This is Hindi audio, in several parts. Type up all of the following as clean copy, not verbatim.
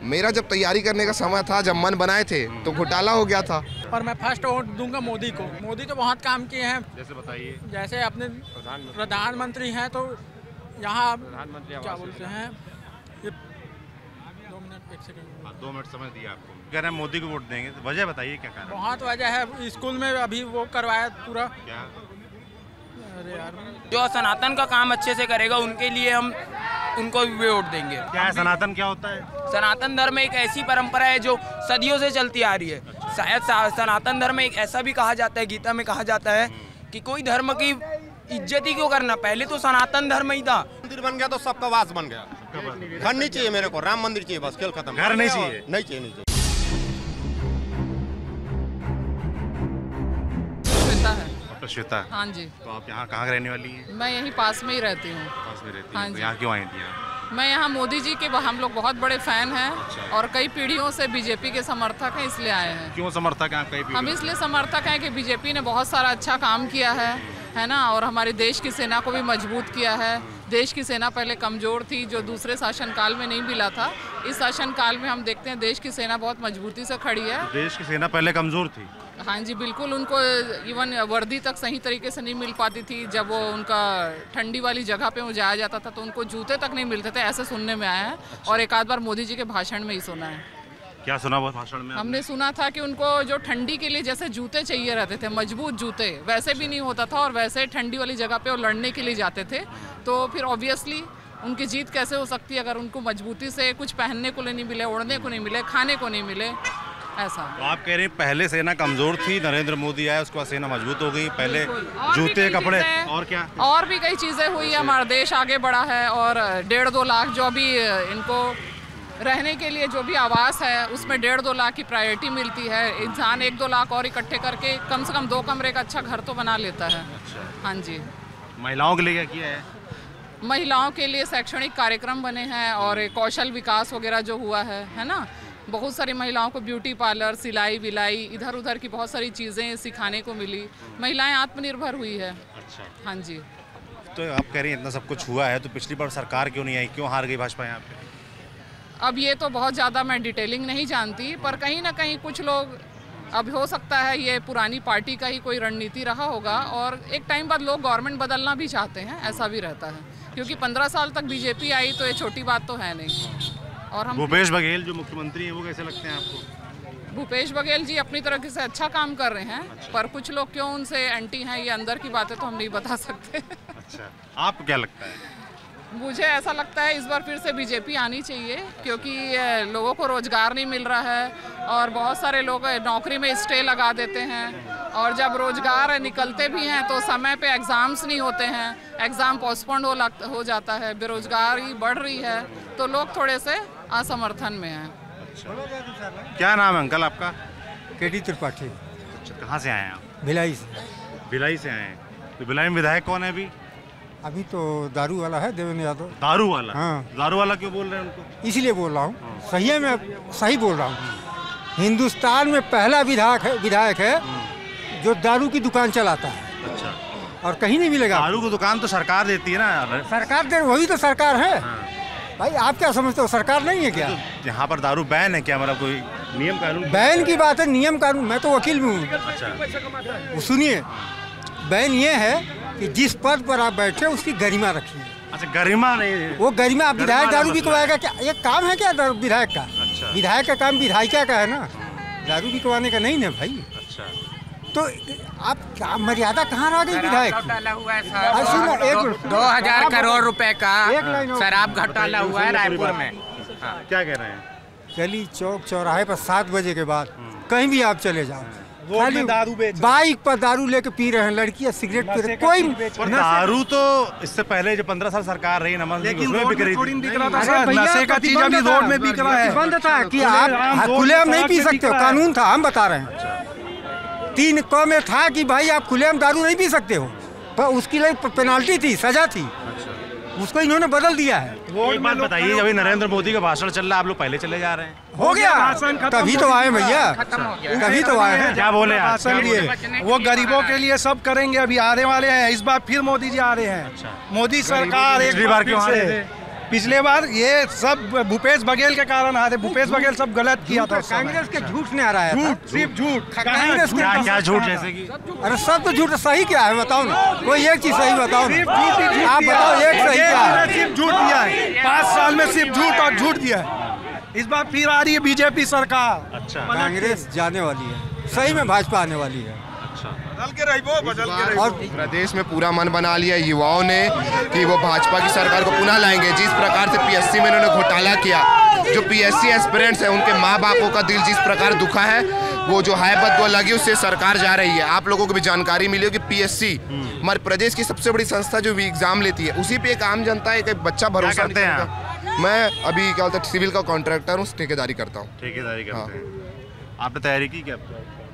मेरा जब तैयारी करने का समय था, जब मन बनाए थे तो घोटाला हो गया था। और मैं फर्स्ट वोट दूंगा मोदी को। मोदी तो बहुत काम किए हैं। जैसे बताइए। जैसे अपने प्रधानमंत्री हैं तो यहाँ क्या बोलते हैं, 2 मिनट 1 सेकंड। 2 मिनट समय दिया आपको, कह रहे हैं मोदी को वोट देंगे, तो वजह बताइए क्या कारण? बहुत वजह है। स्कूल में अभी वो करवाया पूरा। क्या? अरे यार, जो सनातन का काम अच्छे से करेगा उनके लिए हम उनको भी वोट देंगे। क्या है सनातन, क्या होता है? सनातन धर्म एक ऐसी परंपरा है जो सदियों से चलती आ रही है। शायद सनातन धर्म एक ऐसा भी कहा जाता है, गीता में कहा जाता है कि कोई धर्म की इज्जत ही क्यों करना, पहले तो सनातन धर्म ही था। मंदिर बन गया तो सबका वास बन गया। घर नहीं चाहिए मेरे को, राम मंदिर चाहिए बस, खेल खत्म। घर नहीं चाहिए? नहीं चाहिए, नहीं चाहिए। श्वेता है। डॉक्टर श्वेता। हाँ जी। तो आप यहाँ कहाँ रहने वाली हैं? मैं यहीं पास में ही रहती हूँ। पास में रहती हाँ हैं, तो जी। यहाँ क्यों आई थी यहाँ? मैं यहाँ मोदी जी के हम लोग बहुत बड़े फैन हैं और कई पीढ़ियों से बीजेपी के समर्थक हैं, इसलिए आए हैं। क्यों समर्थक हैं आप? कई हम इसलिए समर्थक हैं कि बीजेपी ने बहुत सारा अच्छा काम किया है ना, और हमारे देश की सेना को भी मजबूत किया है। देश की सेना पहले कमज़ोर थी, जो दूसरे शासनकाल में नहीं मिला था। इस शासनकाल में हम देखते हैं देश की सेना बहुत मजबूती से खड़ी है। देश की सेना पहले कमज़ोर थी? हाँ जी बिल्कुल, उनको इवन वर्दी तक सही तरीके से नहीं मिल पाती थी। जब वो उनका ठंडी वाली जगह पे वो जाया जाता था तो उनको जूते तक नहीं मिलते थे, ऐसे सुनने में आया है। और एक आध बार मोदी जी के भाषण में ही सुना है। क्या सुना वो भाषण में? हमने सुना था कि उनको जो ठंडी के लिए जैसे जूते चाहिए रहते थे, मजबूत जूते, वैसे भी नहीं होता था और वैसे ठंडी वाली जगह पे वो लड़ने के लिए जाते थे। तो फिर ऑब्वियसली उनकी जीत कैसे हो सकती है अगर उनको मजबूती से कुछ पहनने को नहीं मिले, ओढ़ने को नहीं मिले, खाने को नहीं मिले, ऐसा। तो आप कह रहे हैं पहले सेना कमजोर थी, नरेंद्र मोदी आया उसके बाद सेना मजबूत हो गई। पहले और जूते कपड़े और क्या, और भी कई चीज़ें हुई है। हमारा देश आगे बढ़ा है और 1.5-2 लाख जो भी इनको रहने के लिए जो भी आवास है उसमें 1.5-2 लाख की प्रायोरिटी मिलती है। इंसान 1-2 लाख और इकट्ठे करके कम से कम 2 कमरे का अच्छा घर तो बना लेता है। हाँ जी। महिलाओं के लिए क्या किया है? महिलाओं के लिए शैक्षणिक कार्यक्रम बने हैं और कौशल विकास वगैरह जो हुआ है ना। बहुत सारी महिलाओं को ब्यूटी पार्लर, सिलाई विलाई, इधर उधर की बहुत सारी चीज़ें सिखाने को मिली। महिलाएं आत्मनिर्भर हुई है। अच्छा। हाँ जी। तो आप कह रही हैं इतना सब कुछ हुआ है तो पिछली बार सरकार क्यों नहीं आई, क्यों हार गई भाजपा यहाँ पे? अब ये तो बहुत ज़्यादा मैं डिटेलिंग नहीं जानती, पर कहीं ना कहीं कुछ लोग, अब हो सकता है ये पुरानी पार्टी का ही कोई रणनीति रहा होगा और एक टाइम बाद लोग गवर्नमेंट बदलना भी चाहते हैं, ऐसा भी रहता है। क्योंकि 15 साल तक बीजेपी आई तो ये छोटी बात तो है नहीं। और हम भूपेश बघेल जो मुख्यमंत्री हैं वो कैसे लगते हैं आपको? भूपेश बघेल जी अपनी तरह से अच्छा काम कर रहे हैं। अच्छा। पर कुछ लोग क्यों उनसे एंटी हैं, ये अंदर की बातें तो हम नहीं बता सकते। अच्छा, आपको क्या लगता है? मुझे ऐसा लगता है इस बार फिर से बीजेपी आनी चाहिए, क्योंकि लोगों को रोजगार नहीं मिल रहा है और बहुत सारे लोग नौकरी में स्टे लगा देते हैं और जब रोजगार निकलते भी हैं तो समय पे एग्ज़ाम्स नहीं होते हैं, एग्ज़ाम पोस्टपोन्ड हो जाता है, बेरोजगारी बढ़ रही है, तो लोग थोड़े से असमर्थन में हैं। अच्छा। क्या नाम है अंकल आपका? केडी त्रिपाठी। अच्छा, कहाँ से आए हैं आप? भिलाई से। भिलाई से आए हैं। तो भिलाई में विधायक कौन है अभी? अभी तो दारू वाला है देवेंद्र यादव। दारू वाला? हाँ। दारू वाला क्यों बोल रहे हैं उनको? इसीलिए बोल रहा हूँ, सही है, मैं सही बोल रहा हूँ। हिंदुस्तान में पहला विधायक है जो दारू की दुकान चलाता है। अच्छा। और कहीं नहीं मिलेगा। दारू की दुकान तो सरकार देती है ना। सरकार दे, वही तो सरकार है। हाँ। भाई आप क्या समझते हो, सरकार नहीं है क्या? तो यहाँ पर दारू बैन है क्या, मतलब कोई नियम कानून? बैन की बात है, नियम कानून, मैं तो वकील भी हूँ। अच्छा। सुनिए, बैन ये है कि जिस पद पर आप बैठे उसकी गरिमा रखिए। अच्छा, गरिमा नहीं, वो गरिमा, आप विधायक दारू बिकवाएगा क्या? ये काम है क्या विधायक का? अच्छा। विधायक का काम विधायिका का है ना, दारू बिकवाने का नहीं ना भाई। अच्छा। तो आप क्या मर्यादा कहाँ रह गई विधायक? 2000 करोड़ रुपए का लाइन शराब घोटाला हुआ है रायपुर में। क्या कह रहे हैं? गली चौक चौराहे पर 7 बजे के बाद कहीं भी आप चले जाओ, खाली दारू बेच, बाइक पर दारू लेके पी रहे हैं, लड़कियां सिगरेट पी रहे, कोई पर दारू तो इससे पहले जो 15 साल सरकार रही नमन, लेकिन उसमें बिक रही थी। नशे का चीज अभी रोड में बिक रहा है। बंद था कि आप खुलेआम नहीं पी सकते हो, कानून था, हम बता रहे हैं। 3 क में था कि भाई आप खुलेआम दारू नहीं पी सकते हो, पर उसकी लिए पेनाल्टी थी, सजा थी। उसको इन्होंने बदल दिया है। एक बात बताइए, अभी नरेंद्र मोदी का भाषण चल रहा है, आप लोग पहले चले जा रहे हैं। हो गया, तभी तो आए भैया, तभी तो आए हैं। क्या बोले आप? वो गरीबों के लिए सब करेंगे, अभी आने वाले हैं, इस बार फिर मोदी जी आ रहे हैं। मोदी सरकार एक बार क्यों आ रहे थे? पिछले बार ये सब भूपेश बघेल के कारण आए थे। भूपेश बघेल सब गलत किया था। कांग्रेस के झूठ ने हराया था। झूठ, सिर्फ झूठ। कांग्रेस क्या झूठ जैसे कि? अरे सब तो झूठ। सही क्या है बताओ ना, कोई एक चीज सही बताओ ना। आप बताओ एक सही क्या है? सिर्फ झूठ दिया है 5 साल में, सिर्फ झूठ और झूठ दिया है। इस बार फिर आ रही है बीजेपी सरकार। अच्छा, कांग्रेस जाने वाली है, सही में भाजपा आने वाली है। बदल के रही वो। और प्रदेश में पूरा मन बना लिया युवाओं ने कि वो भाजपा की सरकार को पुनः लाएंगे। जिस प्रकार से पीएससी में इन्होंने घोटाला किया, जो पीएससी एस्पिरेंट्स हैं उनके माँ बापों का दिल जिस प्रकार दुखा है, वो जो है बददुआ लगी उससे सरकार जा रही है। आप लोगों को भी जानकारी मिली होगी, पीएससी हमारे प्रदेश की सबसे बड़ी संस्था जो भी एग्जाम लेती है, उसी पे एक आम जनता है, एक बच्चा भरोसा करते हैं। मैं अभी क्या बोलते हैं सिविल का कॉन्ट्रैक्टर हूँ, ठेकेदारी करता हूँ। ठेकेदारी करते हैं। आपने तैयारी की क्या?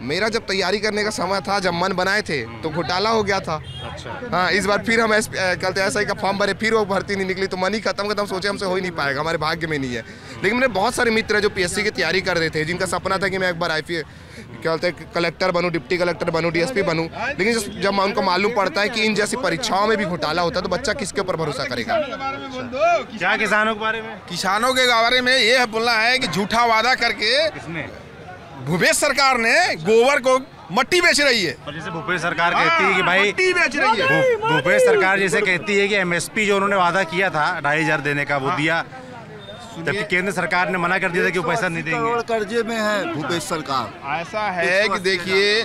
मेरा जब तैयारी करने का समय था, जब मन बनाए थे तो घोटाला हो गया था। अच्छा। हाँ, इस बार फिर हम कहते हैं एसआई का फॉर्म भरे, फिर वो भर्ती नहीं निकली तो मन ही खत्म सोचे हमसे हो ही नहीं पाएगा, हमारे भाग्य में नहीं है। लेकिन मेरे बहुत सारे मित्र हैं जो पीएससी की तैयारी कर रहे थे, जिनका सपना था कि मैं एक बार क्या बोलते हैं कलेक्टर बनूं, डिप्टी कलेक्टर बनूं, डीएसपी बनूं। लेकिन जब उनको मालूम पड़ता है कि इन जैसी परीक्षाओं में भी घोटाला होता है तो बच्चा किसके ऊपर भरोसा करेगा? क्या किसानों के बारे में? किसानों के बारे में ये बोलना है कि झूठा वादा करके किसने? भूपेश सरकार ने गोबर को मट्टी बेच रही है। और जैसे भूपेश सरकार कहती है कि भाई मट्टी बेच रही है। भूपेश सरकार जैसे कहती है कि एमएसपी जो उन्होंने वादा किया था 2500 देने का, वो दिया, जबकि केंद्र सरकार ने मना कर दिया था कि वो पैसा नहीं देंगे। कर्जे में है भूपेश सरकार। ऐसा है कि देखिए,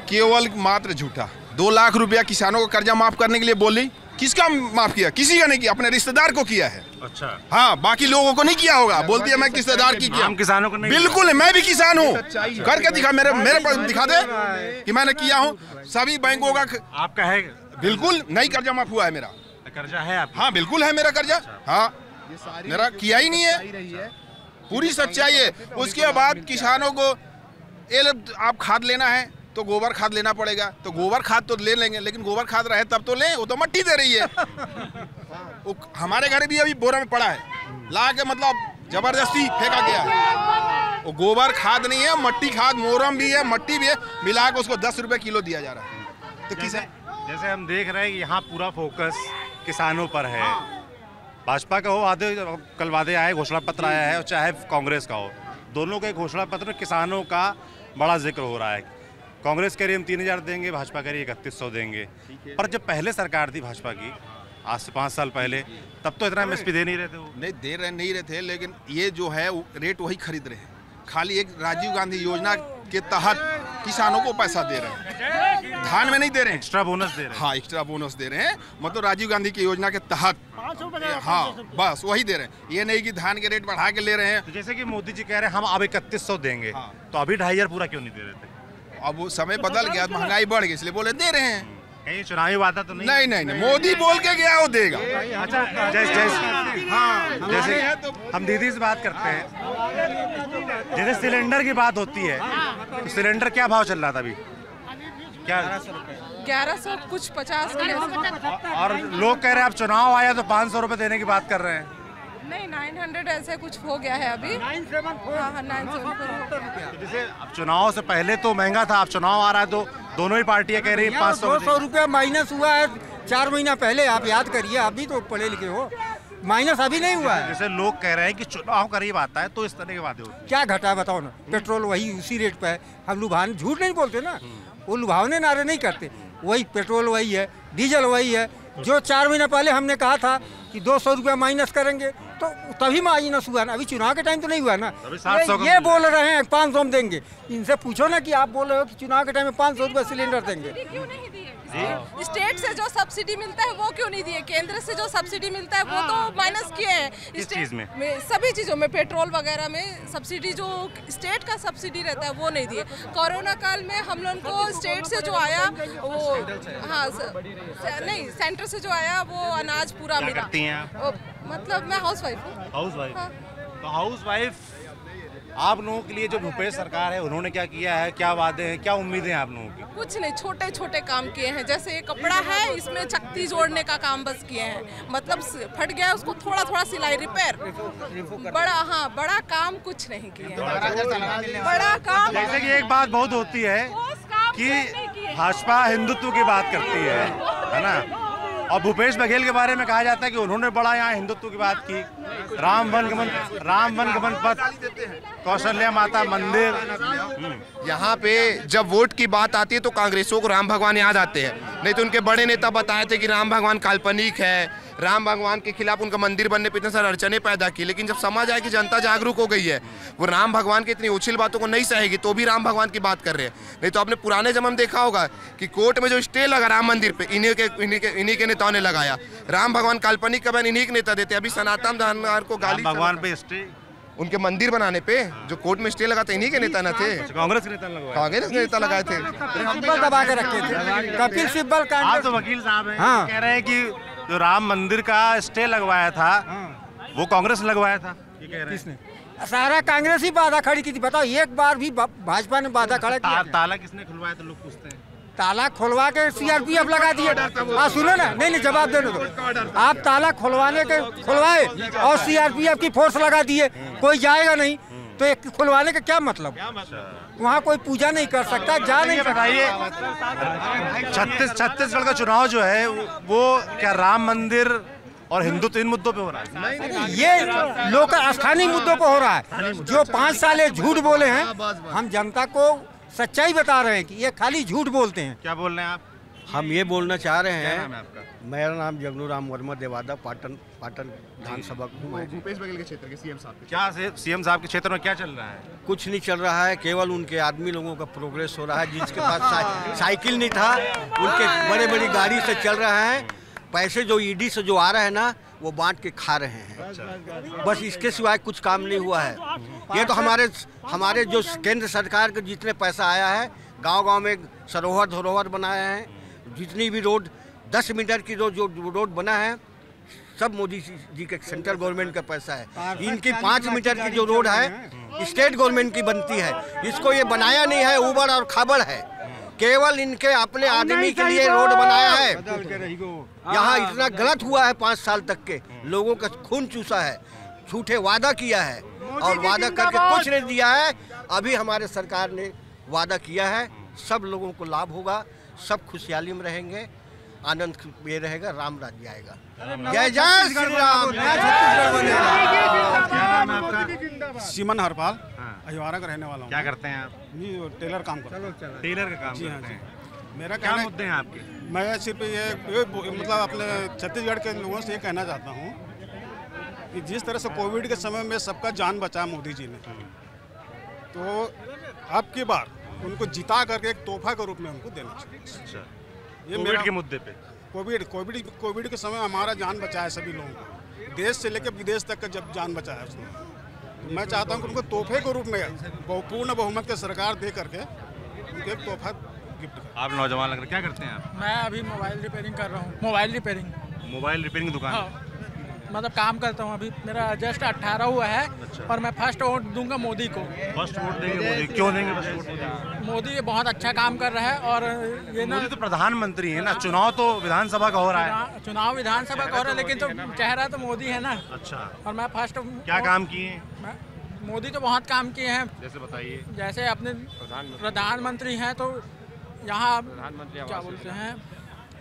केवल मात्र झूठा 2 लाख रुपया किसानों को कर्जा माफ करने के लिए बोली। किसका माफ किया? किसी का नहीं किया, अपने रिश्तेदार को किया है। अच्छा। हाँ, बाकी लोगों को नहीं किया होगा। बोलती है मैं रिश्तेदार की किया। हम किसानों को नहीं। बिल्कुल, मैं भी किसान हूँ। करके दिखा, मेरे पास दिखा दे कि मैंने किया हूँ। सभी बैंकों का आपका है? बिल्कुल नहीं, कर्जा माफ हुआ है मेरा। कर्जा है आप? हाँ बिल्कुल है मेरा कर्जा। हाँ, मेरा किया ही नहीं है, पूरी सच्चाई है। उसके बाद किसानों को आप खाद लेना है तो गोबर खाद लेना पड़ेगा, तो गोबर खाद तो ले लेंगे, लेकिन गोबर खाद रहे तब तो लें, वो तो मट्टी दे रही है। वो हमारे घर भी अभी बोरा में पड़ा है, ला के मतलब जबरदस्ती फेंका गया है। वो गोबर खाद नहीं है, मट्टी खाद, मोरम भी है, मट्टी भी है, मिला के उसको 10 रुपए किलो दिया जा रहा है। तो जैसे हम देख रहे हैं कि यहाँ पूरा फोकस किसानों पर है। भाजपा का हो वादे, कल वादे आए, घोषणा पत्र आया है, और चाहे कांग्रेस का हो, दोनों के घोषणा पत्र में किसानों का बड़ा जिक्र हो रहा है। कांग्रेस कह रही हम 3000 देंगे, भाजपा कह रही 3100 देंगे। पर जब पहले सरकार थी भाजपा की, आज से 5 साल पहले, तब तो इतना एमएसपी दे नहीं रहे थे। वो नहीं रहे थे, लेकिन ये जो है रेट वही खरीद रहे हैं। खाली एक राजीव गांधी योजना के तहत किसानों को पैसा दे रहे हैं, धान में नहीं दे रहे हैं। एक्स्ट्रा बोनस दे रहे हैं। हाँ, एक्स्ट्रा बोनस दे रहे हैं, मतलब राजीव गांधी की योजना के तहत। हाँ, बस वही दे रहे हैं। ये नहीं कि धान के रेट बढ़ा के ले रहे हैं। तो जैसे कि मोदी जी कह रहे हैं हम अब 3100 देंगे, तो अभी 2500 पूरा क्यों नहीं दे रहे थे? अब वो समय बदल गया, महंगाई बढ़ गई, इसलिए बोले दे रहे हैं। कहीं चुनावी वादा तो नहीं? नहीं, मोदी बोल के गया, वो देगा। अच्छा, जैसे हम दीदी से बात करते हैं, जैसे सिलेंडर की बात होती है, तो सिलेंडर क्या भाव चल रहा था अभी? क्या 1100 कुछ 50 और लोग कह रहे हैं आप चुनाव आया तो 500 रुपए देने की बात कर रहे हैं। नहीं, 900 ऐसे कुछ हो गया है अभी। 974। जैसे अब चुनाव से पहले तो महंगा था, अब चुनाव आ रहा है तो दोनों ही पार्टियां कह रही है 500 रुपया माइनस हुआ है 4 महीना पहले। आप याद करिए, आप भी तो पढ़े लिखे हो, माइनस अभी नहीं हुआ है। जैसे लोग कह रहे हैं कि चुनाव करीब आता है तो इस तरह के वादे होते हैं। क्या घटा है बताओ ना? पेट्रोल वही उसी रेट पे है। हम लुभान झूठ नहीं बोलते ना, वो लुभावने नारे नहीं करते। वही पेट्रोल वही है, डीजल वही है। जो 4 महीना पहले हमने कहा था कि 200 रुपया माइनस करेंगे, तो तभी माइनस हुआ ना। अभी चुनाव के टाइम तो नहीं हुआ ना। ये बोल रहे हैं 500 में देंगे। इनसे पूछो ना कि आप बोल रहे हो कि चुनाव के टाइम में 500 रुपया सिलेंडर देंगे। क्यों नहीं दिए? स्टेट से जो सब्सिडी मिलता है वो क्यों नहीं दिए? केंद्र से जो सब्सिडी मिलता है वो तो माइनस किए हैं। किस चीज में? सभी चीज़ों में, पेट्रोल वगैरह में सब्सिडी जो स्टेट का सब्सिडी रहता है वो नहीं दिए। कोरोना काल में हम लोगों को स्टेट से जो आया वो, हाँ नहीं, सेंटर से जो आया वो अनाज पूरा मिला। करती हैं आप? मतलब मैं हाउसवाइफ हूँ। हाउसवाइफ? तो हाउसवाइफ आप लोगों के लिए जो भूपेश सरकार है उन्होंने क्या किया है, क्या वादे हैं, क्या उम्मीदें हैं आप लोगों की? कुछ नहीं, छोटे छोटे काम किए हैं। जैसे ये कपड़ा है, इसमें चक्ती जोड़ने का काम बस किए हैं। मतलब फट गया उसको थोड़ा थोड़ा सिलाई रिपेयर, बड़ा काम कुछ नहीं किया। बड़ा काम, जैसे कि एक बात बहुत होती है कि भाजपा हिंदुत्व की बात करती है ना, और भूपेश बघेल के बारे में कहा जाता है कि उन्होंने बड़ा यहाँ हिंदुत्व की बात की, राम वन गमन पथ, कौशल्या माता मंदिर। यहाँ पे जब वोट की बात आती है तो कांग्रेसों को राम भगवान याद आते हैं, नहीं तो उनके बड़े नेता बताए थे कि राम भगवान काल्पनिक है, राम भगवान के खिलाफ उनका मंदिर बनने पे इतने सारे अड़चने पैदा की। लेकिन जब समझ आए कि जनता जागरूक हो गई है, वो राम भगवान की इतनी उछिल बातों को नहीं सहेगी, तो भी राम भगवान की बात कर रहे हैं। नहीं तो आपने पुराने जमाने में देखा होगा कि कोर्ट में जो स्टे लगा राम मंदिर पे, इन्हीं के नेताओं ने लगाया। राम भगवान काल्पनिक का बयान इन्हीं के नेता देते। अभी सनातन धर्म को गाली भगवान पे स्टे, उनके मंदिर बनाने पे जो कोर्ट में स्टे लगा था, इन्हीं के नेता न थे, कांग्रेस के नेता लगाए, कांग्रेस के नेता लगाए थे, दबा के रखे थे। कपिल सिब्बल का आप तो वकील साहब हैं, कह रहे हैं कि जो राम मंदिर का स्टे लगवाया था वो कांग्रेस लगवाया था, ये कह रहे हैं। सारा कांग्रेस ही बाधा खड़ी की थी। बताओ, एक बार भी भाजपा ने बाधा खड़ा किया? ताला किसने खुलवाया तो लोग पूछते हैं। ताला खुलवा के सीआरपीएफ लगा दिए। हाँ सुनो ना, नहीं जवाब देने दो। आप ताला खुलवाए और सीआरपीएफ की फोर्स लगा दिए, कोई जाएगा नहीं, तो एक खुलवाने का क्या मतलब? वहाँ कोई पूजा नहीं कर सकता, जा नहीं सकता। छत्तीसगढ़ का चुनाव जो है वो क्या राम मंदिर और हिंदुत्व इन मुद्दों पे हो रहा है? ये लोग स्थानीय मुद्दों पे हो रहा है। जो 5 साल झूठ बोले हैं, हम जनता को सच्चाई बता रहे हैं कि ये खाली झूठ बोलते हैं। क्या बोल रहे हैं आप? हम ये बोलना चाह रहे हैं, नाम है आपका? मेरा नाम जगनू राम वर्मा देवादा, पाटन विधानसभा भूपेश बघेल के क्षेत्र के सीएम साहब क्या सीएम साहब के क्षेत्र में क्या चल रहा है? कुछ नहीं चल रहा है, केवल उनके आदमी लोगों का प्रोग्रेस हो रहा है। जिसके पास साइकिल नहीं था, उनके बड़े बड़ी गाड़ी से चल रहा है। पैसे जो ईडी से जो आ रहे हैं ना, वो बांट के खा रहे हैं। बस इसके सिवाय कुछ काम नहीं हुआ है। ये तो हमारे जो केंद्र सरकार के जितने पैसा आया है, गांव-गांव में सरोवर धरोहर बनाए हैं, जितनी भी रोड 10 मीटर की जो रोड बना है, सब मोदी जी के सेंट्रल गवर्नमेंट का पैसा है। इनकी 5 मीटर की जो रोड है, स्टेट गवर्नमेंट की बनती है। इसको ये बनाया नहीं है, उबड़ और खाबड़ है। केवल इनके अपने आदमी के लिए रोड बनाया है। यहाँ इतना गलत हुआ है, 5 साल तक के लोगों का खून चूसा है, झूठे वादा किया है और वादा करके कुछ नहीं दिया है। अभी हमारे सरकार ने वादा किया है, सब लोगों को लाभ होगा, सब खुशहाली में रहेंगे, आनंद ये रहेगा, राम राज्य आएगा। जय जय श्री राम। सीमन हरपाल, अहिवारा का रहने वाला हूँ। क्या करते हैं आप? टेलर काम करता हूँ। टेलर का काम जी हाँ करते हैं। मेरा क्या मुद्दे हैं आपके? मैं सिर्फ ये मतलब अपने छत्तीसगढ़ के लोगों से ये कहना चाहता हूँ कि जिस तरह से कोविड के समय में सबका जान बचाया मोदी जी ने, तो अब की बार उनको जिता करके एक तोहफा के रूप में उनको देना चाहिए। अच्छा, ये कोविड के मुद्दे पे? कोविड के समय हमारा जान बचाया सभी लोगों को, देश से लेकर विदेश तक का जब जान बचाया उसने। तो मैं चाहता हूँ कि उनको तोहफे के रूप में पूर्ण बहुमत के सरकार दे करके उनको एक तोहफा गिफ्ट। आप नौजवान लग रहे, क्या करते हैं आप? मैं अभी मोबाइल रिपेयरिंग कर रहा हूँ। मोबाइल रिपेयरिंग दुकान? हाँ, मतलब काम करता हूँ। अभी मेरा जस्ट 18 हुआ है। अच्छा। और मैं फर्स्ट वोट दूंगा मोदी को। फर्स्ट वोट देंगे मोदी? क्यों देंगे फर्स्ट वोट? मोदी बहुत अच्छा काम कर रहा है। और ये ना, मोदी तो प्रधानमंत्री है ना, चुनाव तो विधानसभा का हो रहा है। चुनाव विधानसभा का हो रहा है, लेकिन तो चेहरा तो मोदी है ना। अच्छा, और मैं फर्स्ट। क्या काम किए मोदी? तो बहुत काम किए हैं। जैसे बताइए। जैसे अपने प्रधानमंत्री हैं, तो यहाँ क्या बोलते हैं,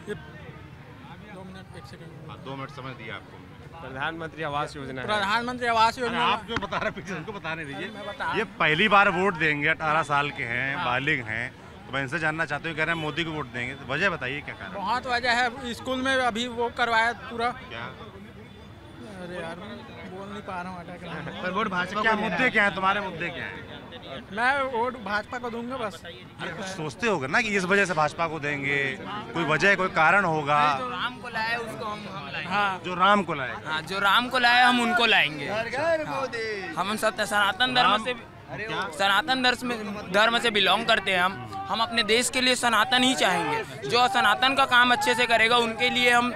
2 मिनट 1 सेकंड। 2 मिनट समय दिया आपको। प्रधानमंत्री आवास योजना। प्रधानमंत्री आवास योजना आप क्यों बता रहे हैं? उनको बताने दीजिए। ये पहली बार वोट देंगे, 18 साल के हैं, बालिग हैं, तो मैं इनसे जानना चाहता हूँ, कह रहे हैं मोदी को वोट देंगे, तो वजह बताइए क्या कारण? बहुत वजह है। स्कूल में अभी वो करवाया पूरा। क्या? अरे यार, बोल नहीं पा रहा हूँ। पर वोट भाजपा, क्या मुद्दे क्या हैं तुम्हारे? मुद्दे क्या हैं? मैं वोट भाजपा को दूंगा बस। अरे कुछ सोचते होगा ना कि इस वजह से भाजपा को देंगे, कोई वजह, कोई कारण होगा। जो राम को लाए उसको हम लाएंगे। हाँ, जो राम को लाए। हाँ, जो राम को लाए हम उनको लाएंगे। हम सब सनातन धर्म से बिलोंग करते हैं। हम अपने देश के लिए सनातन ही चाहेंगे। जो सनातन का काम अच्छे से करेगा उनके लिए हम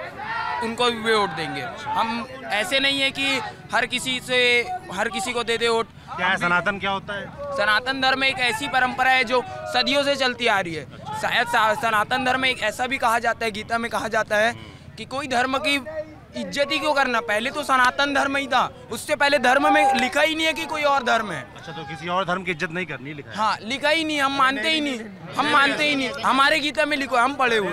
उनको भी वोट देंगे। हम ऐसे नहीं है कि हर किसी को दे दे वोट। क्या है सनातन? क्या होता है सनातन धर्म? एक ऐसी परंपरा है जो सदियों से चलती आ रही है। शायद सनातन धर्म एक ऐसा भी कहा जाता है, गीता में कहा जाता है कि कोई धर्म की इज्जत ही क्यों करना? पहले तो सनातन धर्म ही था, उससे पहले धर्म में लिखा ही नहीं है कि कोई और धर्म है। अच्छा, तो किसी और धर्म की इज्जत नहीं करनी लिखा है? हाँ, लिखा ही नहीं, हम मानते ही नहीं, हम मानते ही नहीं। हमारे गीता में लिखो, हम पढ़े हुए।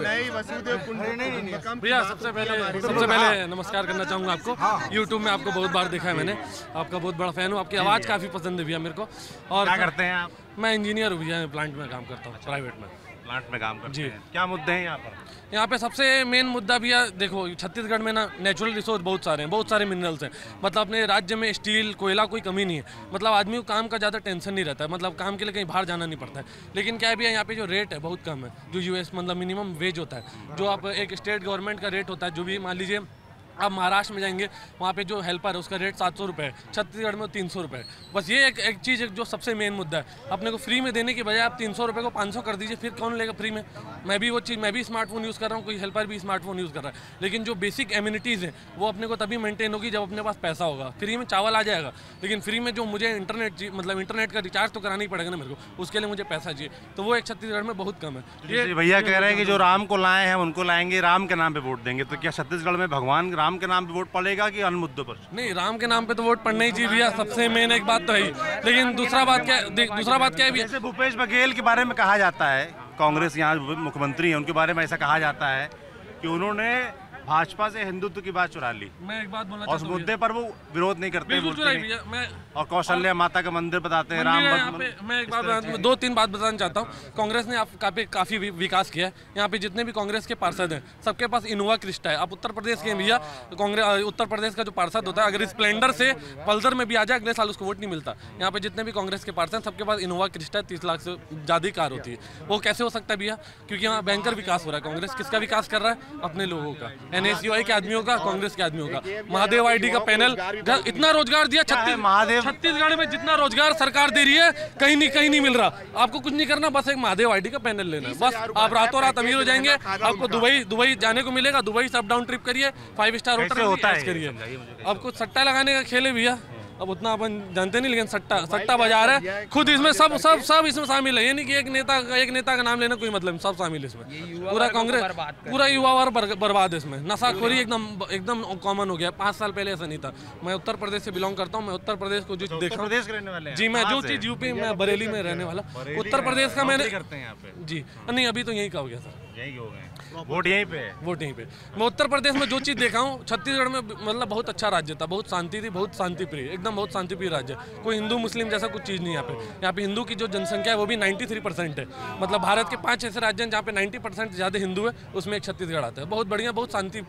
भैया सबसे पहले नमस्कार करना चाहूँगा आपको। यूट्यूब में आपको बहुत बार देखा है मैंने, आपका बहुत बड़ा फैन हूँ, आपकी आवाज़ काफ़ी पसंद है भैया मेरे को। और क्या करते हैं आप? मैं इंजीनियर हूँ भैया, प्लांट में काम करता हूँ, प्राइवेट में। प्लांट में काम करते हैं। क्या मुद्दे हैं यहाँ पर? यहाँ पे सबसे मेन मुद्दा भैया देखो, छत्तीसगढ़ में ना नेचुरल रिसोर्स बहुत सारे हैं, बहुत सारे मिनरल्स हैं। मतलब अपने राज्य में स्टील, कोयला कोई कमी नहीं है। मतलब आदमी को काम का ज़्यादा टेंशन नहीं रहता है, मतलब काम के लिए कहीं बाहर जाना नहीं पड़ता है। लेकिन क्या है भैया, यहाँ पे जो रेट है बहुत कम है, जो यूएस मतलब मिनिमम वेज होता है, जो आप एक स्टेट गवर्नमेंट का रेट होता है, जो भी मान लीजिए आप महाराष्ट्र में जाएंगे, वहाँ पे जो हेल्पर है उसका रेट 700 रुपये है, छत्तीसगढ़ में 300 रुपये है। बस ये एक चीज़ जो सबसे मेन मुद्दा है, अपने को फ्री में देने की बजाय आप 300 रुपये को 500 कर दीजिए, फिर कौन लेगा फ्री में? मैं भी वो चीज़, मैं भी स्मार्टफोन यूज़ कर रहा हूँ, कोई हेल्पर भी स्मार्टफोन यूज़ कर रहा है। लेकिन जो बेसिक एम्यूनिटीज़ हैं वो अपने को तभी मेंटेन होगी जब अपने पास पैसा होगा। फ्री में चावल आ जाएगा, लेकिन फ्री में जो मुझे इंटरनेट का रिचार्ज तो कराना ही पड़ेगा ना मेरे को, उसके लिए मुझे पैसा चाहिए। तो वो एक छत्तीसगढ़ में बहुत कम है। ये भैया कह रहे हैं कि जो राम को लाए हैं उनको लाएंगे, राम के नाम पे वोट देंगे, तो क्या छत्तीसगढ़ में भगवान राम के नाम पे वोट पड़ेगा कि अन्य मुद्दों पर? नहीं, राम के नाम पे तो वोट पड़ना ही चाहिए भैया, सबसे मेन एक बात तो है। लेकिन दूसरा बात क्या है भैया, जैसे भूपेश बघेल के बारे में कहा जाता है, कांग्रेस यहाँ मुख्यमंत्री है, उनके बारे में ऐसा कहा जाता है कि उन्होंने भाजपा से हिंदुत्व की बात चुरा ली। मैं एक बात बोलना और उस मुद्दे पर वो विरोध नहीं करते, मैं और कौशल्या माता का मंदिर बताते हैं, राम मैं एक बात 2-3 बात बताना चाहता हूँ। कांग्रेस ने काफ़ी विकास किया है। यहाँ पे जितने भी कांग्रेस के पार्षद हैं सबके पास इनोवा क्रिस्टा है। आप उत्तर प्रदेश के भैया, कांग्रेस उत्तर प्रदेश का जो पार्षद होता है, अगर स्प्लेंडर से पल्सर में भी आ जाए अगले साल उसको वोट नहीं मिलता। यहाँ पे जितने भी कांग्रेस के पार्षद सबके पास इनोवा क्रिस्टा 30 लाख से ज़्यादा कार होती है। वो कैसे हो सकता है भैया? क्योंकि यहाँ बैंकर विकास हो रहा है। कांग्रेस किसका विकास कर रहा है? अपने लोगों का, NSUI के आदमियों का, कांग्रेस के आदमियों का। महादेव ID का पैनल इतना रोजगार दिया, छत्तीसगढ़ में जितना रोजगार सरकार दे रही है कहीं नहीं मिल रहा। आपको कुछ नहीं करना, बस एक महादेव ID का पैनल लेना है, बस आप रातों रात अमीर हो जाएंगे। आपको दुबई जाने को मिलेगा, दुबई से अप डाउन ट्रिप करिए, 5 स्टार होटल होता है करिए। अब कुछ सट्टा लगाने का खेल है भैया, अब उतना अपन जानते नहीं, लेकिन सट्टा बाजार है खुद, इसमें सब इसमें शामिल है। ये नहीं कि एक नेता का नाम लेना कोई मतलब, सब शामिल है इसमें। पूरा कांग्रेस, पूरा युवा वर्ग बर्बाद है इसमें। नशाखोरी एकदम कॉमन हो गया। 5 साल पहले ऐसा नहीं था। मैं उत्तर प्रदेश से बिलोंग करता हूँ, मैं उत्तर प्रदेश को जो देखा हूँ जी, मैं जो चीज़ यूपी में, बरेली में रहने वाला, उत्तर प्रदेश का मैंने जी नहीं, अभी तो यहीं का हो गया सर, यही हो गए, वोट यहीं पे है, वोट यहीं पे। मैं उत्तर प्रदेश में जो चीज़ देखा हूँ, छत्तीसगढ़ में मतलब बहुत अच्छा राज्य था, बहुत शांति थी, बहुत शांतिप्रिय, एकदम बहुत शांतिप्रिय राज्य। कोई हिंदू मुस्लिम जैसा कुछ चीज़ नहीं यहाँ पे। यहाँ पे हिंदू की जो जनसंख्या है वो भी 93% है। मतलब भारत के 5 ऐसे राज्य हैं जहाँ पे 90% ज़्यादा हिंदू है, उसमें एक छत्तीसगढ़ आता है। बहुत बढ़िया, बहुत शांति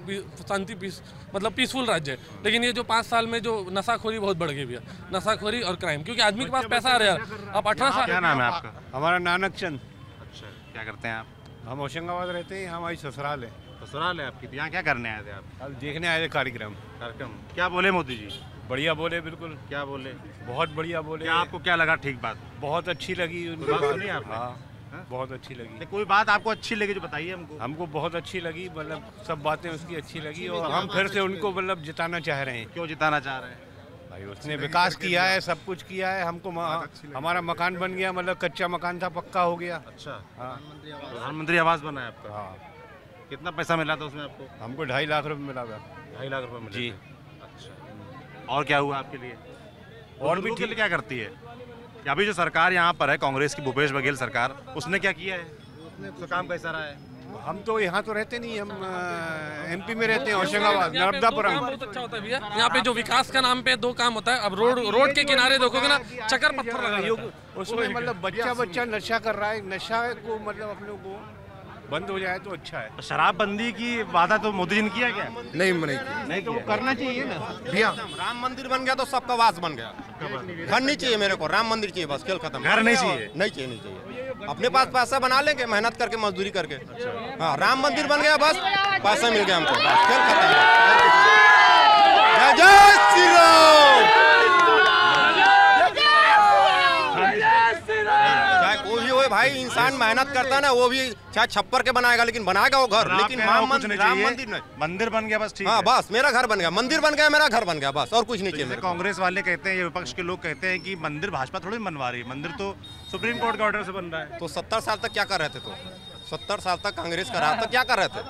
मतलब पीसफुल राज्य है। लेकिन ये जो 5 साल में जो नशाखोरी बहुत बढ़ गई भैया, नशाखोरी और क्राइम, क्योंकि आदमी के पास पैसा आ रहा है। आप 18 साल, क्या नाम है आपका? हमारा नानक चंद। अच्छा, क्या करते हैं आप? हम होशंगाबाद रहते हैं, हमारी ससुराल है। ससुराल है आपकी? यहाँ क्या करने आए थे आप? अब देखने आए थे कार्यक्रम। क्या बोले मोदी जी? बढ़िया बोले, बिल्कुल। क्या बोले? बहुत बढ़िया बोले। क्या आपको क्या लगा ठीक बात? बहुत अच्छी लगी उनकी बात। सुनी आपने? हाँ, बहुत अच्छी लगी। कोई बात आपको अच्छी लगी जो बताइए हमको। हमको बहुत अच्छी लगी, मतलब सब बातें उसकी अच्छी लगी, और हम फिर से उनको मतलब जिताना चाह रहे हैं। क्यों जिताना चाह रहे हैं? भाई उसने विकास किया है, सब कुछ किया है। हमको हमारा मकान बन गया, मतलब कच्चा मकान था, पक्का हो गया। अच्छा, हाँ, प्रधानमंत्री आवास बना है आपका? हाँ। कितना पैसा मिला था उसमें आपको? हमको 2.5 लाख रुपए मिला था। 2.5 लाख रुपए मिले? जी। अच्छा, और क्या हुआ आपके लिए? और भी ठीक क्या करती है? अभी जो सरकार यहाँ पर है, कांग्रेस की भूपेश बघेल सरकार, उसने क्या किया है? उसने काम कैसा रहा है? हम तो यहाँ तो रहते नहीं, हम MP में रहते हैं, होशंगाबाद, नर्मदापुरम। बहुत अच्छा होता है भैया यहाँ पे। जो विकास का नाम पे 2 काम होता है। अब रोड के किनारे देखोगे ना, चक्कर पत्थर लगा, उसमें मतलब बच्चा नशा कर रहा है। नशा को मतलब अपने को बंद हो जाए तो अच्छा है। तो शराबबंदी की वादा तो मोदी जी ने किया क्या? नहीं तो वो करना चाहिए ना भैया। राम मंदिर बन गया तो सबका वास बन गया। घर नहीं चाहिए मेरे को, राम मंदिर चाहिए, बस खेल खत्म। घर नहीं चाहिए? नहीं चाहिए। अपने पास पैसा बना लेंगे, मेहनत करके, मजदूरी करके। हाँ, राम मंदिर बन गया, बस पैसा मिल गया हमको, बस खेल खत्म। जय जय श्री राम। चाहे कोई भी हो भाई, इंसान मेहनत करता है ना, वो भी चाहे छप्पर के बनाएगा, लेकिन बनाएगा वो घर। लेकिन राम मंदिर नहीं, मंदिर बन गया बस, ठीक है। हाँ, बस मेरा घर बन गया, मंदिर बन गया, मेरा घर बन गया, बस और कुछ नहीं चाहिए। कांग्रेस वाले कहते हैं, ये विपक्ष के लोग कहते हैं कि मंदिर भाजपा थोड़ी बनवा रही है, मंदिर तो सुप्रीम कोर्ट के ऑर्डर से बन रहा है। तो 70 साल तक क्या कर रहे थे? तो 70 साल तक कांग्रेस कर रहा था, क्या कर रहे थे?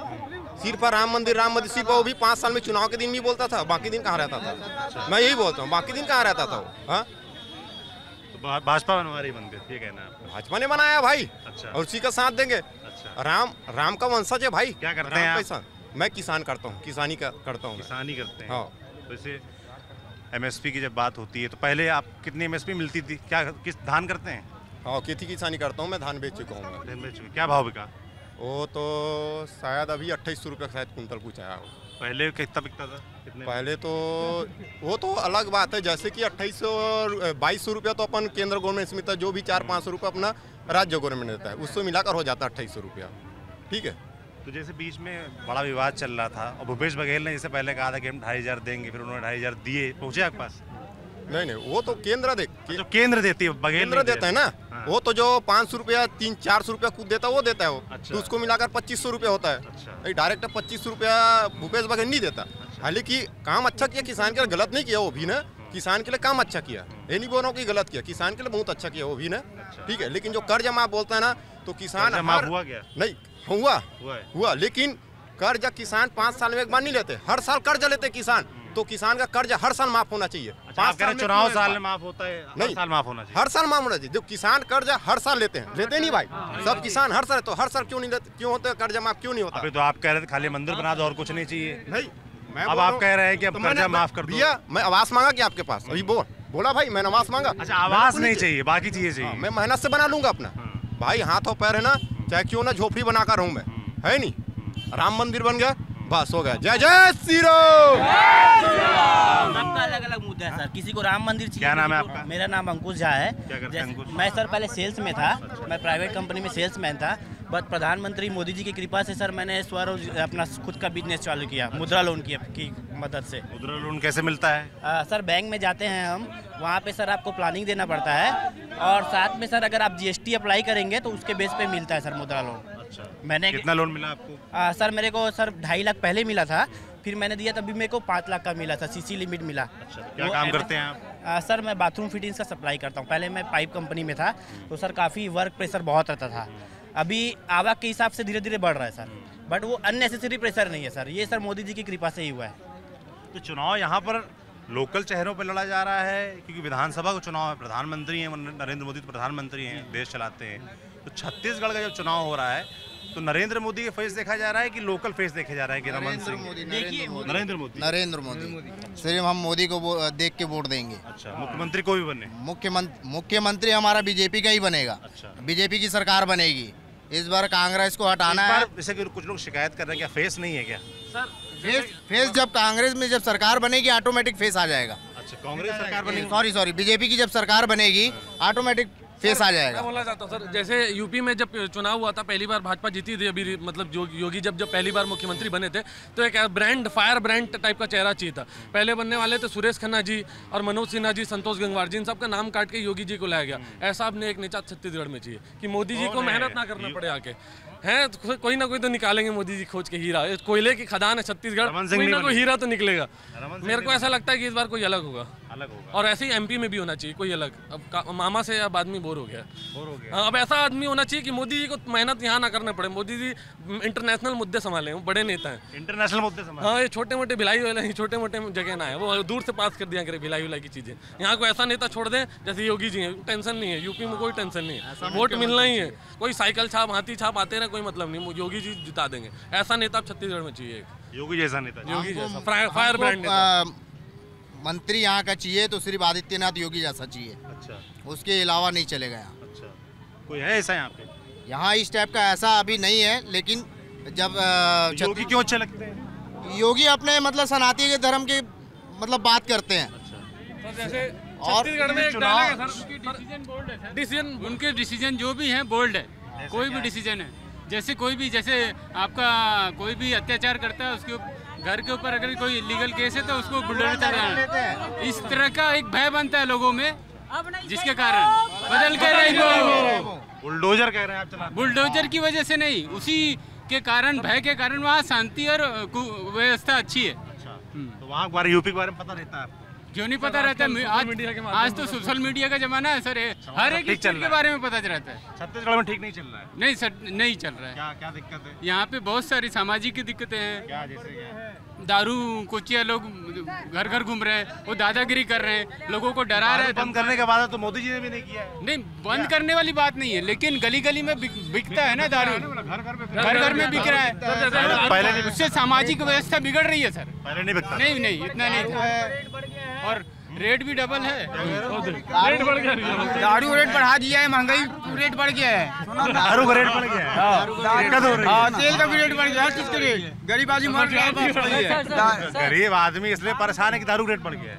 सिर्फ राम मंदिर सिर्फ वो भी 5 साल में चुनाव के दिन भी बोलता था, बाकी दिन कहाँ रहता था? मैं यही बोलता हूँ, बाकी दिन कहाँ रहता था वो? हाँ, भाजपा बनवा रही बनकर, ये कहना है भाजपा ने बनाया भाई। अच्छा। और उसी का साथ देंगे। अच्छा। राम का वंशज है भाई। क्या करते हैं आप? मैं किसान करता हूँ, किसानी करता हूँ। किसानी करते हैं। हाँ। तो इसे एमएसपी की जब बात होती है तो पहले आप कितनी एमएसपी मिलती थी? क्या किस धान करते हैं? हाँ, खेती किसानी करता हूँ मैं, धान बेच चुका हूँ। धान बेच चुके, क्या भाव बिका? वो तो शायद अभी 2800 रुपये शायद कुंटल पूछा है। पहले कितना बिकता था? कितने? पहले तो वो तो अलग बात है, जैसे कि 2200 रुपया तो अपन केंद्र गवर्नमेंट से मिलता है, जो भी 400-500 रुपये अपना राज्य गवर्नमेंट देता है, उससे मिलाकर हो जाता है 2800 रुपया। ठीक है। तो जैसे बीच में बड़ा विवाद चल रहा था और भूपेश बघेल ने जैसे पहले कहा था कि हम 2500 देंगे, फिर उन्होंने 2500 दिए, पहुंचे आपके पास? नहीं, वो तो केंद्र केंद्र देती है, बघेल केंद्र देता है ना। हाँ। वो तो जो 500 रुपया 300-400 रुपया खुद देता है वो देता है वो। अच्छा। तो उसको मिलाकर 2500 रुपया होता है। अच्छा। डायरेक्ट 2500 रुपया भूपेश बघेल नहीं देता। अच्छा। हालांकि काम अच्छा किया किसान के लिए, गलत नहीं किया वो भी ना, किसान के लिए काम अच्छा किया, ये नहीं बोल रहा हूँ कि गलत किया, किसान के लिए बहुत अच्छा किया वो भी ना। ठीक है, लेकिन जो कर्ज माफ बोलता है ना, तो किसान हुआ क्या? नहीं हुआ, लेकिन कर्ज किसान 5 साल में एक बार नहीं लेते, हर साल कर्ज लेते किसान। तो किसान का कर्ज हर साल माफ होना चाहिए। 5 साल चुनाव साल में माफ होता है? नहीं, साल माफ होना चाहिए। हर साल माफ होना चाहिए। जो किसान कर्ज हर साल लेते नहीं भाई, सब किसान हर साल, तो हर साल क्यों नहीं लेते? क्यों होता है कर्ज माफ, क्यों नहीं होता? अभी तो आप कह रहे थे खाली मंदिर बना दो और कुछ नहीं चाहिए। नहीं, अब आप कह रहे हैं कि अब कर्जा माफ कर दो। भैया मैं आवास मांगा क्या आपके पास? अभी बोला भाई मैंने आवास मांगा। अच्छा, आवास नहीं चाहिए, बाकी चीजें चाहिए। मैं मेहनत से बना लूंगा अपना भाई, हाथों पैर है ना, चाहे क्यों ना झोपड़ी बनाकर रहूं मैं, है नहीं? राम मंदिर बन गया, बस हो गया। जय जय श्री राम। सबका अलग अलग मुद्दा है सर, किसी को राम मंदिर चाहिए। क्या नाम है आपका? मेरा नाम अंकुश झा है। क्या करते हैं अंकुश? मैं सर पहले सेल्स में था, मैं प्राइवेट कंपनी में सेल्समैन था, बट प्रधानमंत्री मोदी जी की कृपा से सर मैंने अपना खुद का बिजनेस चालू किया, मुद्रा लोन की मदद से। मुद्रा लोन कैसे मिलता है? सर बैंक में जाते हैं हम, वहाँ पे सर आपको प्लानिंग देना पड़ता है, और साथ में सर अगर आप GST अप्लाई करेंगे तो उसके बेस पे मिलता है सर मुद्रा लोन। अच्छा, मैंने कितना लोन मिला आपको? सर मेरे को सर 2.5 लाख पहले मिला था, फिर मैंने दिया तभी मेरे को 5 लाख का मिला था, CC लिमिट मिला। अच्छा, क्या काम करते हैं आप? सर मैं बाथरूम फिटिंग्स का सप्लाई करता हूँ। पहले मैं पाइप कंपनी में था, तो सर काफ़ी वर्क प्रेशर बहुत रहता था। अभी आवक के हिसाब से धीरे धीरे बढ़ रहा है सर, बट वो अननेसेसरी प्रेशर नहीं है सर, ये सर मोदी जी की कृपा से ही हुआ है। तो चुनाव यहाँ पर लोकल चेहरों पर लड़ा जा रहा है, क्योंकि विधानसभा का चुनाव है, प्रधानमंत्री हैं नरेंद्र मोदी, तो प्रधानमंत्री हैं, देश चलाते हैं। तो छत्तीसगढ़ का जब चुनाव हो रहा है तो नरेंद्र मोदी के फेस देखा जा रहा है कि लोकल फेस देखे जा रहा है? कि रमन सिंह, नरेंद्र मोदी। सिर्फ हम मोदी को देख के वोट देंगे। अच्छा, मुख्यमंत्री कोई भी बने? मुख्यमंत्री हमारा बीजेपी का ही बनेगा। अच्छा। बीजेपी की सरकार बनेगी इस बार, कांग्रेस को हटाना है। जैसे कि कुछ लोग शिकायत कर रहे हैं, क्या फेस नहीं है क्या? सर फेस जब कांग्रेस में जब सरकार बनेगी ऑटोमेटिक फेस आ जाएगा। अच्छा, कांग्रेस सरकार बनेगी? सॉरी, बीजेपी की जब सरकार बनेगी ऑटोमेटिक फेस आ जाएगा। बोला जाता हूँ सर, जैसे यूपी में जब चुनाव हुआ था पहली बार भाजपा जीती थी, अभी मतलब योगी जब पहली बार मुख्यमंत्री बने थे, तो एक फायर ब्रांड टाइप का चेहरा चाहिए था। पहले बनने वाले थे सुरेश खन्ना जी और मनोज सिन्हा जी, संतोष गंगवार जी, इन सबका नाम काट के योगी जी को लाया गया। ऐसा आपने एक नेता छत्तीसगढ़ में चाहिए कि मोदी जी को मेहनत ना करना पड़े आके। हैं तो कोई ना कोई तो निकालेंगे मोदी जी खोज के हीरा, कोयले की खदान है छत्तीसगढ़, कोई ना कोई हीरा तो निकलेगा। मेरे को ऐसा लगता है कि इस बार कोई अलग होगा। और ऐसे ही MP में भी होना चाहिए कोई अलग। अब मामा से अब आदमी बोर हो गया। अब ऐसा आदमी होना चाहिए कि मोदी जी को मेहनत यहाँ ना करना पड़े। मोदी जी इंटरनेशनल मुद्दे संभाले, वो बड़े नेता हैं। इंटरनेशनल मुद्दे संभाले? हाँ, ये छोटे मोटे भिलाई वाले छोटे मोटे जगह ना है, वो दूर से पास कर दिया करे भिलाई विलाई की चीजें। यहाँ को ऐसा नेता छोड़ दें जैसे योगी जी हैं, टेंशन नहीं है। यूपी में कोई टेंशन नहीं है, वोट मिलना ही है। कोई साइकिल छाप हाथी छाप आते रहे, कोई मतलब नहीं, योगी जी जिता देंगे। ऐसा नेता छत्तीसगढ़ में चाहिए, योगी जैसा नेता, योगी जैसा फायर ब्रांड नेता। मंत्री यहाँ का चाहिए तो सिर्फ आदित्यनाथ योगी जैसा चाहिए। अच्छा, उसके अलावा नहीं चलेगा यहाँ। अच्छा, कोई है ऐसा यहाँ पे? यहाँ इस टाइप का ऐसा अभी नहीं है, लेकिन जब योगी क्यों अच्छे लगते हैं? योगी अपने मतलब सनातनी के धर्म के मतलब बात करते हैं। अच्छा, जैसे और छत्तीसगढ़ में एक डिसीजन, उनके डिसीजन जो भी हैं बोल्ड है, कोई भी डिसीजन है। जैसे कोई भी, जैसे आपका कोई भी अत्याचार करता है, उसके घर के ऊपर अगर कोई इलीगल केस है तो उसको बुलडोजर चलाना, इस तरह का एक भय बनता है लोगों में, जिसके कारण बदल के बुलडोजर कह रहे हैं आप चला? बुलडोजर की वजह से नहीं, उसी के कारण, भय के कारण वहाँ शांति और व्यवस्था अच्छी है। अच्छा, तो वहाँ यूपी के बारे में पता रहता है? क्यों नहीं पता रहता है? आज तो सोशल मीडिया का जमाना है सर, हर एक चीज के बारे में पता रहता है। छत्तीसगढ़ में ठीक नहीं चल रहा है? नहीं सर, नहीं चल रहा है। क्या दिक्कत है? यहाँ पे बहुत सारी सामाजिक की दिक्कतें हैं। क्या जैसे क्या? दारू कुचिया लोग घर घर घूम रहे हैं, वो दादागिरी कर रहे हैं, लोगों को डरा रहे हैं। बंद करने के बाद तो मोदी जी ने भी नहीं किया है। नहीं, बंद करने वाली बात नहीं है, लेकिन गली गली में बिकता है ना दारू, घर घर में बिक रहा है। पहले उससे सामाजिक व्यवस्था बिगड़ रही है सर। पहले नहीं बिकता? नहीं, इतना नहीं था। और रेट भी डबल है। रेट बढ़ गया, दारू रेट बढ़ा दिया है, महंगाई रेट बढ़ गया है, दारू का रेट बढ़ गया है, तेल का भी रेट बढ़ गया है। किसके रेट? गरीब आदमी मर रहा है। गरीब आदमी इसलिए परेशान है कि दारू रेट बढ़ गया है।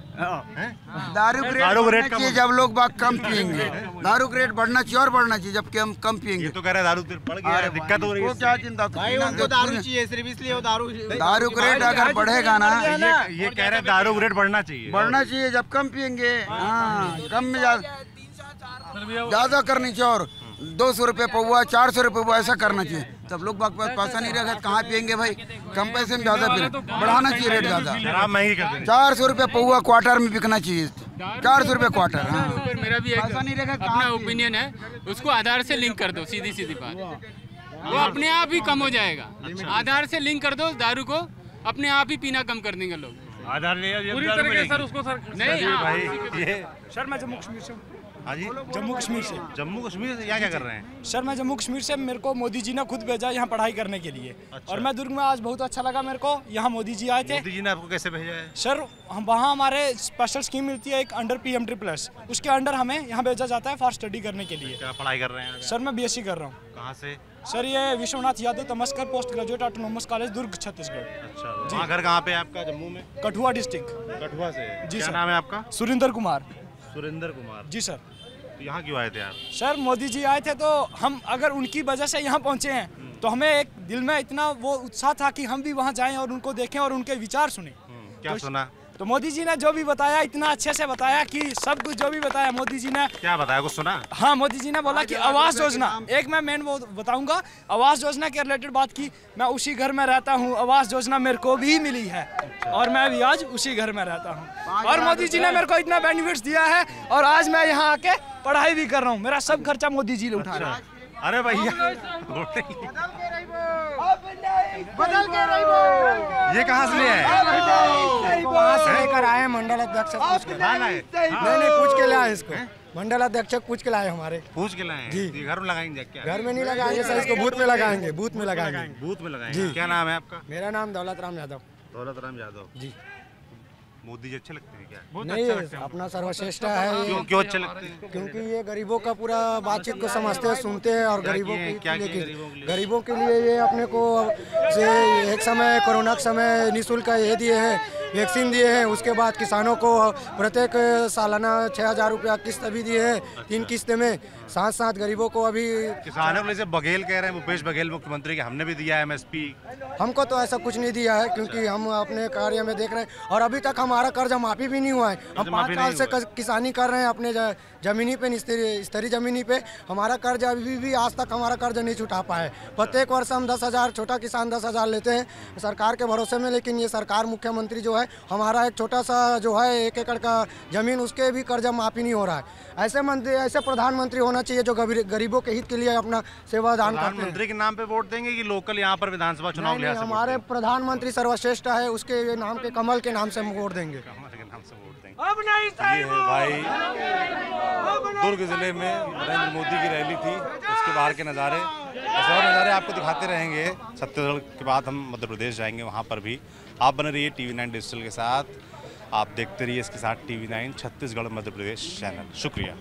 दारू का रेट चाहिए जब लोग बाग कम पियेंगे, दारू का रेट बढ़ना चाहिए और बढ़ना चाहिए जबकि हम कम पियेंगे। तो कह रहे दारू बढ़ गया है, दिक्कत हो रही है। वो क्या चिंता? उनको दारू चाहिए सिर्फ इसलिए, वो दारू का रेट अगर बढ़ेगा ना, ये कह रहे हैं दारू का रेट बढ़ना चाहिए जब कम पियेंगे। हाँ, कम में ज्यादा करनी चाहिए और 200 रुपये पौवा, 400 रुपये पौवा ऐसा करना चाहिए। तब लोग बाग पैसा नहीं रहेगा तो कहाँ पियेंगे भाई? कम पैसे में ज्यादा पिए, बढ़ाना चाहिए रेट ज्यादा। 400 रुपये पौवा क्वार्टर में बिकना चाहिए, 400 रुपये क्वार्टर। हाँ, मेरा भी एक अपना ओपिनियन है, उसको आधार से लिंक कर दो, सीधी सीधी बात, वो अपने आप ही कम हो जाएगा। आधार से लिंक कर दो दारू को, अपने आप ही पीना कम कर देंगे लोग। आधार ले पूरी तरीके सर उसको सर नहीं भाई। ये सर मैं जम्मू कश्मीर से। हाँ जी, जम्मू कश्मीर से। जम्मू कश्मीर से क्या कर रहे हैं? सर मैं जम्मू कश्मीर से, मेरे को मोदी जी ने खुद भेजा यहाँ पढ़ाई करने के लिए। और मैं दुर्ग में आज बहुत अच्छा लगा मेरे को, यहाँ मोदी जी आए थे। मोदी जी ने आपको कैसे भेजा है? सर हम वहाँ हमारे स्पेशल स्कीम मिलती है एक अंडर PMT+, उसके अंडर हमें यहाँ भेजा जाता है फॉर स्टडी करने के लिए। क्या पढ़ाई कर रहे हैं? सर मैं BSc कर रहा हूँ। कहाँ से? सर ये Vishwanath Yadav Tamaskar post graduate autonomous college Durg Chhattisgarh. अच्छा, वहाँ घर कहाँ पे आपका? जम्मू में? कठुआ डिस्ट्रिक्ट। कठुआ से? जी क्या सर। नाम है आपका? सुरेंद्र कुमार। सुरेंद्र कुमार जी सर। तो यहाँ क्यों आए थे आप? सर मोदी जी आए थे तो हम अगर उनकी वजह से यहाँ पहुँचे हैं तो हमें एक दिल में इतना वो उत्साह था कि हम भी वहाँ जाएं और उनको देखें और उनके विचार सुने। क्या सुना? तो मोदी जी ने जो भी बताया इतना अच्छे से बताया कि सब कुछ जो भी बताया मोदी जी ने। क्या बताया, कुछ सुना? हाँ, मोदी जी ने बोला कि आवास योजना, एक मैं मेन वो बताऊंगा, आवास योजना के रिलेटेड बात की। मैं उसी घर में रहता हूँ, आवास योजना मेरे को भी मिली है और मैं भी आज उसी घर में रहता हूँ और मोदी जी ने मेरे को इतना बेनिफिट्स दिया है और आज मैं यहाँ आके पढ़ाई भी कर रहा हूँ। मेरा सब खर्चा मोदी जी उठा रहा है। अरे भैया बदल के ये कहाँ से ले आए? वहाँ से लेकर आए मंडल अध्यक्ष पूछ के। नहीं पूछ के लाए इसको, मंडल अध्यक्ष पूछ के लाए हमारे। पूछ के लाए जी? घर में लगाएंगे क्या? घर में नहीं लगाएंगे सर, इसको बूथ में लगाएंगे। बूथ में लगाएंगे। बूथ में लगाएंगे। क्या नाम है आपका? मेरा नाम दौलत राम यादव। दौलत राम यादव जी। मोदी जी अच्छे लगते हैं क्या? नहीं, अपना सर्वश्रेष्ठ है। क्यों अच्छे लगते हैं? क्योंकि ये गरीबों का पूरा बातचीत को समझते हैं, सुनते हैं और गरीबों के लिए ये अपने को से एक समय कोरोना के समय निःशुल्क ये दिए हैं, वैक्सीन दिए हैं। उसके बाद किसानों को प्रत्येक सालाना 6,000 रुपया किस्त भी दिए हैं, 3 किस्त में। साथ साथ गरीबों को अभी किसानों को जैसे बघेल कह रहे हैं, भूपेश बघेल मुख्यमंत्री के, हमने भी दिया है MSP। हमको तो ऐसा कुछ नहीं दिया है क्योंकि हम अपने कार्य में देख रहे हैं और अभी तक हमारा कर्ज माफी भी नहीं हुआ है। हम 5 साल से किसानी कर रहे हैं अपने जमीनी पे, स्तरी जमीनी पे। हमारा कर्ज अभी भी आज तक हमारा कर्ज नहीं छुटा पाए। प्रत्येक वर्ष हम 10,000, छोटा किसान 10,000 लेते हैं सरकार के भरोसे में, लेकिन ये सरकार मुख्यमंत्री जो है हमारा एक छोटा सा जो है 1 एकड़ का जमीन, उसके भी कर्जा माफी नहीं हो रहा है। ऐसे प्रधानमंत्री होना चाहिए जो गरीबों के हित के लिए अपना सेवा दान करते हैं। प्रधानमंत्री के नाम पे वोट देंगे कि लोकल यहाँ पर विधानसभा चुनाव के लिहाज से? हमारे प्रधानमंत्री सर्वश्रेष्ठ है, उसके नाम के कमल के नाम से वोट देंगे। ये है भाई दुर्ग जिले में नरेंद्र मोदी की रैली थी, उसके बाहर के नज़ारे। ऐसे और नज़ारे आपको दिखाते रहेंगे। छत्तीसगढ़ के बाद हम मध्य प्रदेश जाएंगे, वहाँ पर भी आप बने रहिए TV9 डिजिटल के साथ। आप देखते रहिए इसके साथ TV9 छत्तीसगढ़ मध्य प्रदेश चैनल। शुक्रिया।